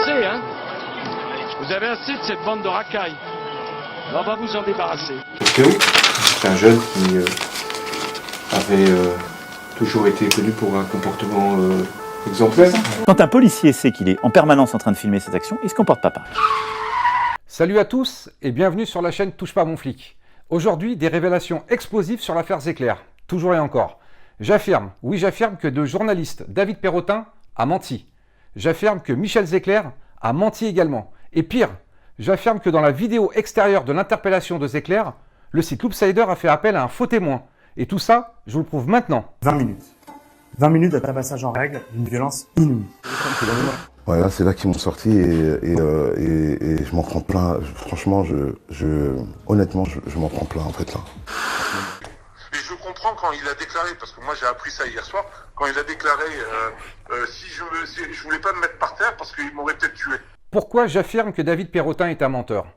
assez, hein? Vous avez assez de cette bande de racailles. On va vous en débarrasser. Théo, c'est un jeune qui avait toujours été connu pour un comportement exemplaire. Quand un policier sait qu'il est en permanence en train de filmer ses actions, il se comporte pas pareil. Salut à tous et bienvenue sur la chaîne Touche pas à mon flic. Aujourd'hui, des révélations explosives sur l'affaire Zecler. Toujours et encore. J'affirme, oui j'affirme que le journaliste David Perrotin a menti. J'affirme que Michel Zecler a menti également. Et pire, j'affirme que dans la vidéo extérieure de l'interpellation de Zecler, le site Loopsider a fait appel à un faux témoin. Et tout ça, je vous le prouve maintenant. 20 minutes. 20 minutes de tabassage en règle, d'une violence inouïe. Ouais, là, c'est là qu'ils m'ont sorti et je m'en prends plein. Franchement, honnêtement, je m'en prends plein, en fait, là. Et je comprends quand il a déclaré, parce que moi j'ai appris ça hier soir, quand il a déclaré si je voulais pas me mettre par terre parce qu'il m'aurait peut-être tué. Pourquoi j'affirme que David Perrotin est un menteur?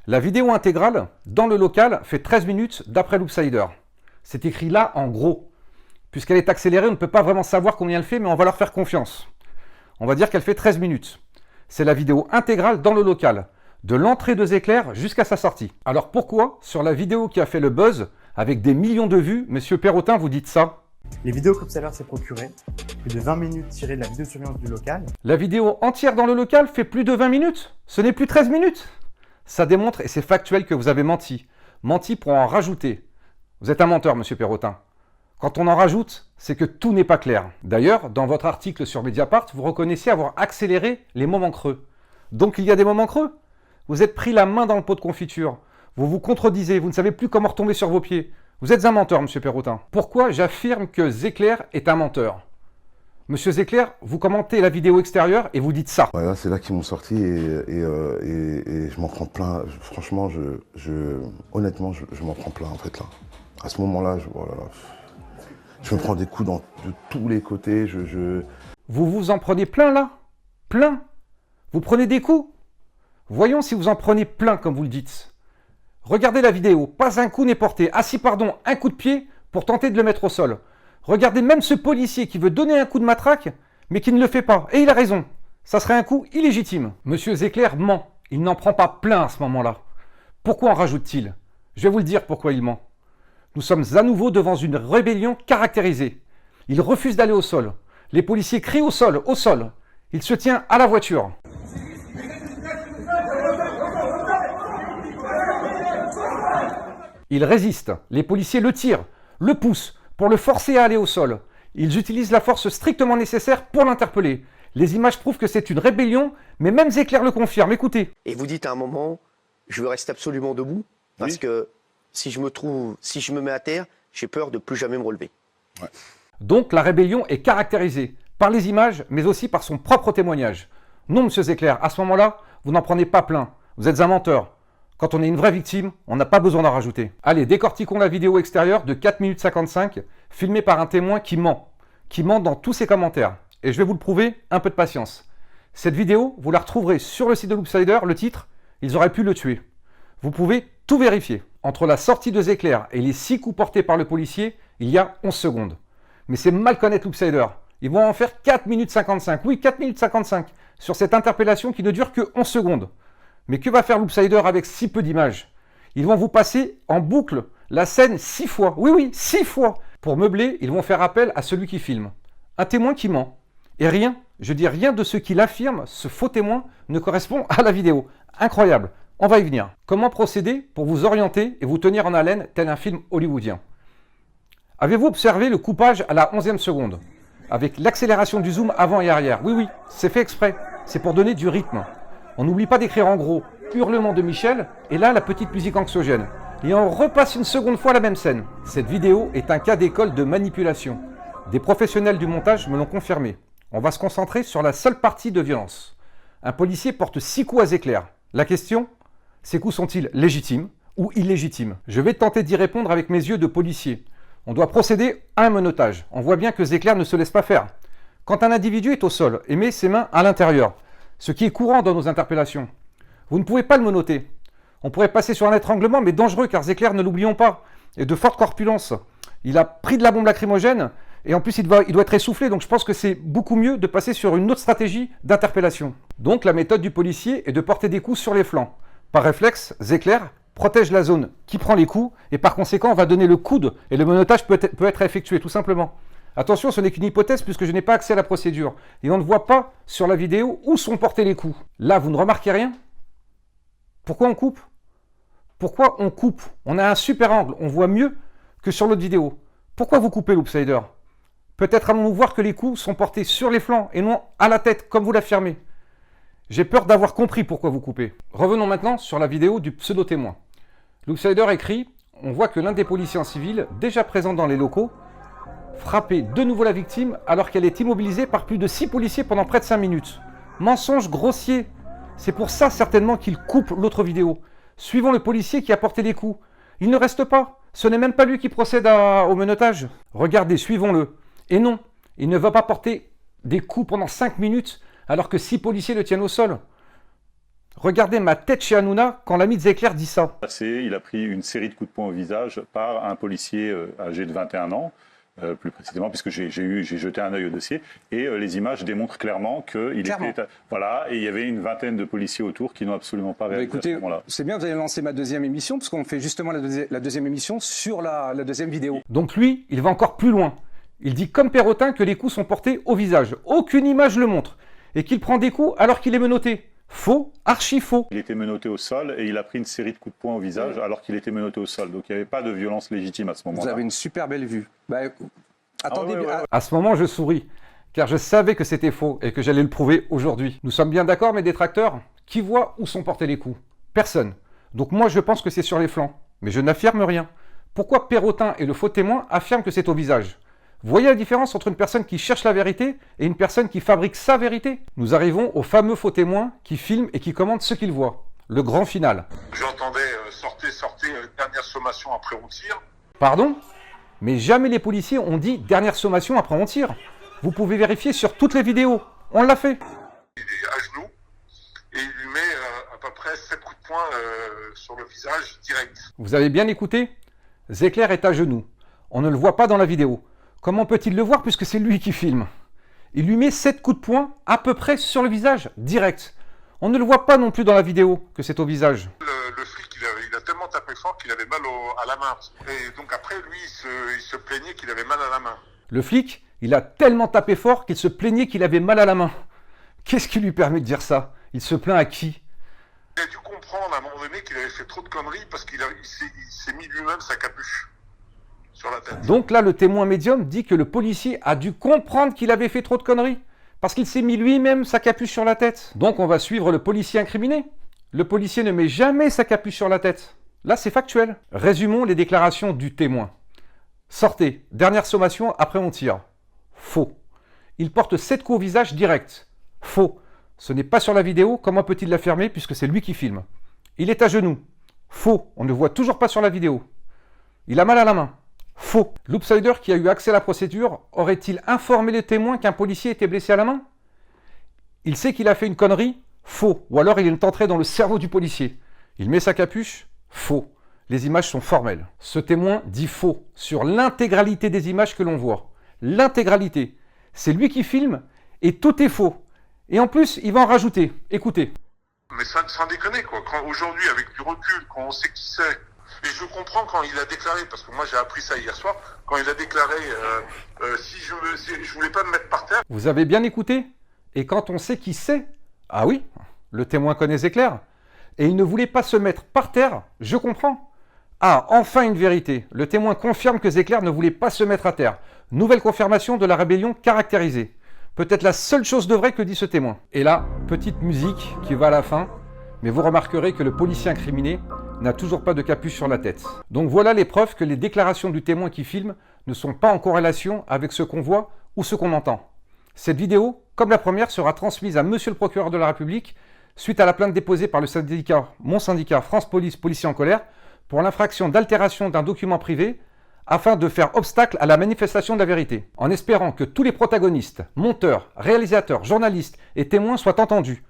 La vidéo intégrale, dans le local, fait 13 minutes d'après Loopsider. C'est écrit là en gros. Puisqu'elle est accélérée, on ne peut pas vraiment savoir combien elle fait, mais on va leur faire confiance. On va dire qu'elle fait 13 minutes. C'est la vidéo intégrale dans le local, de l'entrée de Zecler jusqu'à sa sortie. Alors pourquoi, sur la vidéo qui a fait le buzz, avec des millions de vues, monsieur Perrotin, vous dites ça? Les vidéos que Loopsider s'est procurées, plus de 20 minutes tirées de la vidéosurveillance du local. La vidéo entière dans le local fait plus de 20 minutes. Ce n'est plus 13 minutes. Ça démontre, et c'est factuel, que vous avez menti. Menti pour en rajouter. Vous êtes un menteur, monsieur Perrotin. Quand on en rajoute, c'est que tout n'est pas clair. D'ailleurs, dans votre article sur Mediapart, vous reconnaissez avoir accéléré les moments creux. Donc il y a des moments creux. Vous êtes pris la main dans le pot de confiture. Vous vous contredisez, vous ne savez plus comment retomber sur vos pieds. Vous êtes un menteur, monsieur Perrotin. Pourquoi j'affirme que Zecler est un menteur? Monsieur Zecler, vous commentez la vidéo extérieure et vous dites ça. Ouais, là, c'est là qu'ils m'ont sorti et je m'en prends plein. Franchement, honnêtement, je m'en prends plein, en fait, là. À ce moment-là, oh là là, je me prends des coups de tous les côtés. Vous vous en prenez plein, là? Plein? Vous prenez des coups? Voyons si vous en prenez plein, comme vous le dites. Regardez la vidéo, pas un coup n'est porté. Ah si, pardon, un coup de pied pour tenter de le mettre au sol. Regardez même ce policier qui veut donner un coup de matraque, mais qui ne le fait pas. Et il a raison, ça serait un coup illégitime. Monsieur Zecler ment, il n'en prend pas plein à ce moment-là. Pourquoi en rajoute-t-il? Je vais vous le dire pourquoi il ment. Nous sommes à nouveau devant une rébellion caractérisée. Il refuse d'aller au sol. Les policiers crient au sol, au sol. Il se tient à la voiture. Il résiste, les policiers le tirent, le poussent pour le forcer à aller au sol. Ils utilisent la force strictement nécessaire pour l'interpeller. Les images prouvent que c'est une rébellion, mais même Zecler le confirme, écoutez. Et vous dites à un moment, je veux rester absolument debout, parce que si je me mets à terre, j'ai peur de plus jamais me relever. Ouais. Donc la rébellion est caractérisée par les images, mais aussi par son propre témoignage. Non, monsieur Zecler, à ce moment-là, vous n'en prenez pas plein. Vous êtes un menteur. Quand on est une vraie victime, on n'a pas besoin d'en rajouter. Allez, décortiquons la vidéo extérieure de 4 minutes 55, filmée par un témoin qui ment dans tous ses commentaires. Et je vais vous le prouver, un peu de patience. Cette vidéo, vous la retrouverez sur le site de Loopsider, le titre « Ils auraient pu le tuer ». Vous pouvez tout vérifier. Entre la sortie de Zecler et les 6 coups portés par le policier, il y a 11 secondes. Mais c'est mal connaître Loopsider. Ils vont en faire 4 minutes 55. Oui, 4 minutes 55 sur cette interpellation qui ne dure que 11 secondes. Mais que va faire Loopsider avec si peu d'images? Ils vont vous passer en boucle la scène 6 fois. Oui, oui, 6 fois. Pour meubler, ils vont faire appel à celui qui filme. Un témoin qui ment. Et rien, je dis rien de ce qu'il affirme, ce faux témoin, ne correspond à la vidéo. Incroyable. On va y venir. Comment procéder pour vous orienter et vous tenir en haleine tel un film hollywoodien? Avez-vous observé le coupage à la 11e seconde? Avec l'accélération du zoom avant et arrière. Oui, oui, c'est fait exprès. C'est pour donner du rythme. On n'oublie pas d'écrire en gros « Hurlement de Michel » et là la petite musique anxiogène. Et on repasse une seconde fois la même scène. Cette vidéo est un cas d'école de manipulation. Des professionnels du montage me l'ont confirmé. On va se concentrer sur la seule partie de violence. Un policier porte 6 coups à Zecler. La question, ces coups sont-ils légitimes ou illégitimes? Je vais tenter d'y répondre avec mes yeux de policier. On doit procéder à un menottage. On voit bien que Zecler ne se laisse pas faire. Quand un individu est au sol et met ses mains à l'intérieur, ce qui est courant dans nos interpellations, vous ne pouvez pas le menotter. On pourrait passer sur un étranglement, mais dangereux, car Zecler, ne l'oublions pas, est de forte corpulence. Il a pris de la bombe lacrymogène, et en plus il doit être essoufflé, donc je pense que c'est beaucoup mieux de passer sur une autre stratégie d'interpellation. Donc la méthode du policier est de porter des coups sur les flancs. Par réflexe, Zecler protège la zone qui prend les coups et par conséquent va donner le coude et le menottage peut être effectué tout simplement. Attention, ce n'est qu'une hypothèse puisque je n'ai pas accès à la procédure et on ne voit pas sur la vidéo où sont portés les coups. Là, vous ne remarquez rien? Pourquoi on coupe? Pourquoi on coupe? On a un super angle, on voit mieux que sur l'autre vidéo. Pourquoi vous coupez, Loopsider? Peut-être allons-nous voir que les coups sont portés sur les flancs et non à la tête, comme vous l'affirmez. J'ai peur d'avoir compris pourquoi vous coupez. Revenons maintenant sur la vidéo du pseudo-témoin. Loopsider écrit « On voit que l'un des policiers en civil, déjà présent dans les locaux, frappait de nouveau la victime alors qu'elle est immobilisée par plus de 6 policiers pendant près de 5 minutes. Mensonge grossier. C'est pour ça certainement qu'il coupe l'autre vidéo. Suivons le policier qui a porté les coups. Il ne reste pas. Ce n'est même pas lui qui procède au menottage. Regardez, suivons-le. Et non, il ne va pas porter des coups pendant 5 minutes alors que 6 policiers le tiennent au sol. Regardez ma tête chez Hanouna quand l'ami de Zecler dit ça. Il a pris une série de coups de poing au visage par un policier âgé de 21 ans, plus précisément, puisque j'ai jeté un œil au dossier, et les images démontrent clairement qu'il était... Voilà, et il y avait une vingtaine de policiers autour qui n'ont absolument pas réagi à ce moment-là. C'est bien, vous allez lancer ma deuxième émission, parce qu'on fait justement la deuxième émission sur la deuxième vidéo. Donc lui, il va encore plus loin. Il dit comme Perrotin que les coups sont portés au visage. Aucune image le montre. Et qu'il prend des coups alors qu'il est menotté. Faux, archi faux. Il était menotté au sol et il a pris une série de coups de poing au visage alors qu'il était menotté au sol. Donc il n'y avait pas de violence légitime à ce moment-là. Vous avez une super belle vue. Bah, attendez. À ce moment, je souris, car je savais que c'était faux et que j'allais le prouver aujourd'hui. Nous sommes bien d'accord, mes détracteurs? Qui voit où sont portés les coups? Personne. Donc moi, je pense que c'est sur les flancs. Mais je n'affirme rien. Pourquoi Perrotin et le faux témoin affirment que c'est au visage? Vous voyez la différence entre une personne qui cherche la vérité et une personne qui fabrique sa vérité? Nous arrivons au fameux faux témoin qui filme et qui commente ce qu'il voit. Le grand final. J'entendais sortez, dernière sommation, après on tire. Pardon? Mais jamais les policiers ont dit dernière sommation, après on tire. Vous pouvez vérifier sur toutes les vidéos. On l'a fait. Il est à genoux et il lui met à peu près 7 coups de poing sur le visage direct. Vous avez bien écouté? Zecler est à genoux. On ne le voit pas dans la vidéo. Comment peut-il le voir puisque c'est lui qui filme? Il lui met 7 coups de poing à peu près sur le visage, direct. On ne le voit pas non plus dans la vidéo que c'est au visage. Le flic, il a tellement tapé fort qu'il avait mal à la main. Et donc après, lui, il se plaignait qu'il avait mal à la main. Le flic, il a tellement tapé fort qu'il se plaignait qu'il avait mal à la main. Qu'est-ce qui lui permet de dire ça? Il se plaint à qui? Il a dû comprendre à un moment donné qu'il avait fait trop de conneries parce qu'il s'est mis lui-même sa capuche sur la tête. Donc là, le témoin médium dit que le policier a dû comprendre qu'il avait fait trop de conneries parce qu'il s'est mis lui-même sa capuche sur la tête. Donc on va suivre le policier incriminé. Le policier ne met jamais sa capuche sur la tête. Là, c'est factuel. Résumons les déclarations du témoin. Sortez, dernière sommation, après on tire. Faux. Il porte 7 coups au visage direct. Faux. Ce n'est pas sur la vidéo, comment peut-il l'affirmer puisque c'est lui qui filme? Il est à genoux. Faux. On ne voit toujours pas sur la vidéo. Il a mal à la main. Faux. Loopsider, qui a eu accès à la procédure, aurait-il informé les témoins qu'un policier était blessé à la main? Il sait qu'il a fait une connerie? Faux. Ou alors il est entré dans le cerveau du policier. Il met sa capuche? Faux. Les images sont formelles. Ce témoin dit faux sur l'intégralité des images que l'on voit. L'intégralité. C'est lui qui filme et tout est faux. Et en plus, il va en rajouter. Écoutez. Mais sans déconner, quoi. Aujourd'hui, avec du recul, quand on sait qui c'est, et je comprends quand il a déclaré, parce que moi j'ai appris ça hier soir, quand il a déclaré si je voulais pas me mettre par terre. Vous avez bien écouté? Et quand on sait qui c'est? Ah oui, le témoin connaît Zecler. Et il ne voulait pas se mettre par terre, je comprends. Ah, enfin une vérité. Le témoin confirme que Zecler ne voulait pas se mettre à terre. Nouvelle confirmation de la rébellion caractérisée. Peut-être la seule chose de vrai que dit ce témoin. Et là, petite musique qui va à la fin, mais vous remarquerez que le policier incriminé n'a toujours pas de capuche sur la tête. Donc voilà les preuves que les déclarations du témoin qui filme ne sont pas en corrélation avec ce qu'on voit ou ce qu'on entend. Cette vidéo, comme la première, sera transmise à Monsieur le procureur de la République suite à la plainte déposée par le syndicat, mon syndicat France Police Policiers en colère, pour l'infraction d'altération d'un document privé afin de faire obstacle à la manifestation de la vérité, en espérant que tous les protagonistes, monteurs, réalisateurs, journalistes et témoins soient entendus.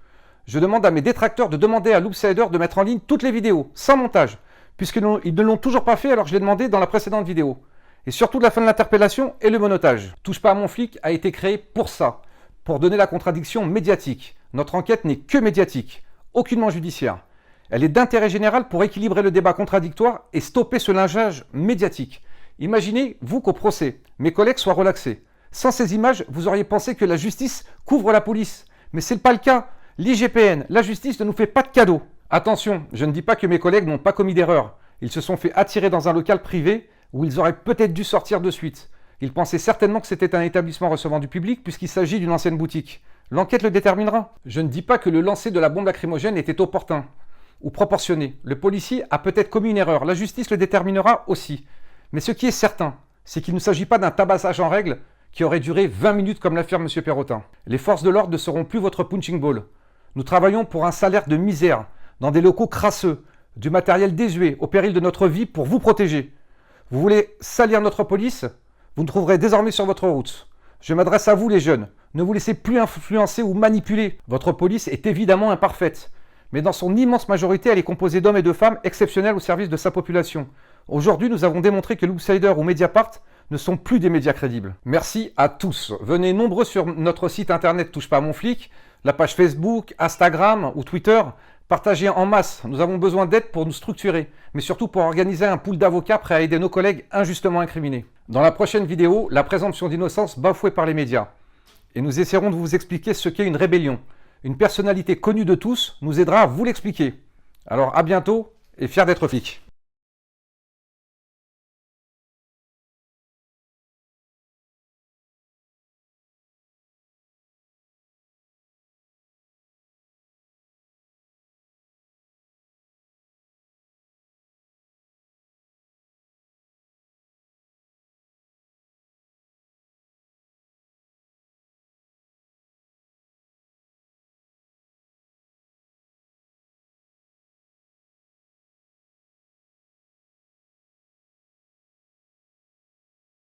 Je demande à mes détracteurs de demander à Loopsider de mettre en ligne toutes les vidéos, sans montage, puisqu'ils ne l'ont toujours pas fait alors que je l'ai demandé dans la précédente vidéo. Et surtout la fin de l'interpellation et le monotage. Touche pas à mon flic a été créé pour ça, pour donner la contradiction médiatique. Notre enquête n'est que médiatique, aucunement judiciaire. Elle est d'intérêt général pour équilibrer le débat contradictoire et stopper ce lynchage médiatique. Imaginez, vous, qu'au procès, mes collègues soient relaxés. Sans ces images, vous auriez pensé que la justice couvre la police. Mais ce n'est pas le cas. L'IGPN, la justice ne nous fait pas de cadeaux. Attention, je ne dis pas que mes collègues n'ont pas commis d'erreur. Ils se sont fait attirer dans un local privé où ils auraient peut-être dû sortir de suite. Ils pensaient certainement que c'était un établissement recevant du public puisqu'il s'agit d'une ancienne boutique. L'enquête le déterminera. Je ne dis pas que le lancer de la bombe lacrymogène était opportun ou proportionné. Le policier a peut-être commis une erreur. La justice le déterminera aussi. Mais ce qui est certain, c'est qu'il ne s'agit pas d'un tabassage en règle qui aurait duré 20 minutes comme l'affirme M. Perrotin. Les forces de l'ordre ne seront plus votre punching ball. Nous travaillons pour un salaire de misère, dans des locaux crasseux, du matériel désuet, au péril de notre vie pour vous protéger. Vous voulez salir notre police? Vous nous trouverez désormais sur votre route. Je m'adresse à vous les jeunes. Ne vous laissez plus influencer ou manipuler. Votre police est évidemment imparfaite. Mais dans son immense majorité, elle est composée d'hommes et de femmes exceptionnels au service de sa population. Aujourd'hui, nous avons démontré que l'Outsider ou Mediapart ne sont plus des médias crédibles. Merci à tous. Venez nombreux sur notre site internet Touche pas à mon flic, la page Facebook, Instagram ou Twitter. Partagez en masse. Nous avons besoin d'aide pour nous structurer, mais surtout pour organiser un pool d'avocats prêts à aider nos collègues injustement incriminés. Dans la prochaine vidéo, la présomption d'innocence bafouée par les médias. Et nous essaierons de vous expliquer ce qu'est une rébellion. Une personnalité connue de tous nous aidera à vous l'expliquer. Alors à bientôt et fier d'être flic.